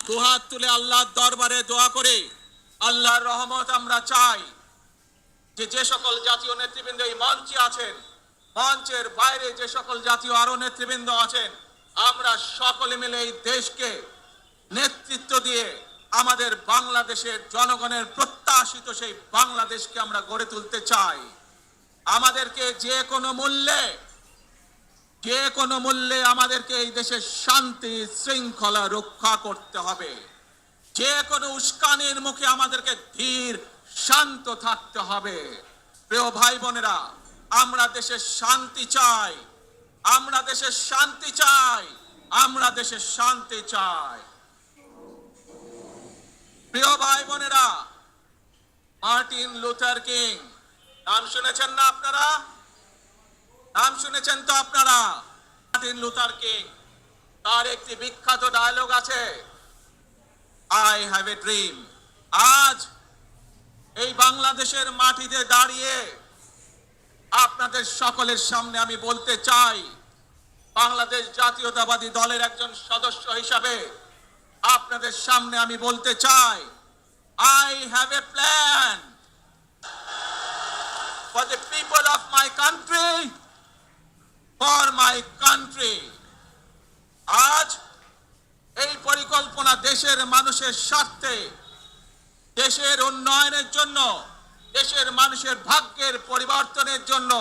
দুহাত তুলে আল্লাহর দরবারে দোয়া করে আল্লাহর রহমত আমরা চাই। যে সকল জাতীয় নেতৃবৃন্দ এই মঞ্চে আছেন, মঞ্চের বাইরে যে সকল জাতীয় আরো নেতৃবৃন্দ আছেন, আমরা সকলে মিলে এই দেশকে নেতৃত্ব দিয়ে আমাদের বাংলাদেশের জনগণের প্রত্যাশিত সেই বাংলাদেশকে আমরা গড়ে তুলতে চাই। আমাদেরকে যে কোনো মূল্যে আমাদেরকে এই দেশের শান্তি শৃঙ্খলা রক্ষা করতে হবে। যে কোনো উস্কানির মুখে আমাদেরকে ধীর শান্ত থাকতে হবে। প্রিয় ভাই বোনেরা, আমরা দেশের শান্তি চাই, আমরা দেশের শান্তি চাই, আমরা দেশের শান্তি চাই। প্রিয় ভাই বোনেরা, মার্টিন লুথার কিং নাম শুনেছেন না আপনারা? নাম শুনেছেন তো আপনারা? মার্টিন লুথার কিং, তার একটি বিখ্যাত ডায়লগ আছে, আই হ্যাভ এ ড্রিম। আজ এই বাংলাদেশের মাটিতে দাঁড়িয়ে আপনাদের সকলের সামনে আমি বলতে চাই, বাংলাদেশ জাতীয়তাবাদী দলের একজন সদস্য হিসাবে আপনাদের সামনে আমি বলতে চাই, I have a plan for the people of my country, for my country. আজ এই পরিকল্পনা দেশের মানুষের স্বার্থে, দেশের উন্নয়নের জন্য, দেশের মানুষের ভাগ্যের পরিবর্তনের জন্য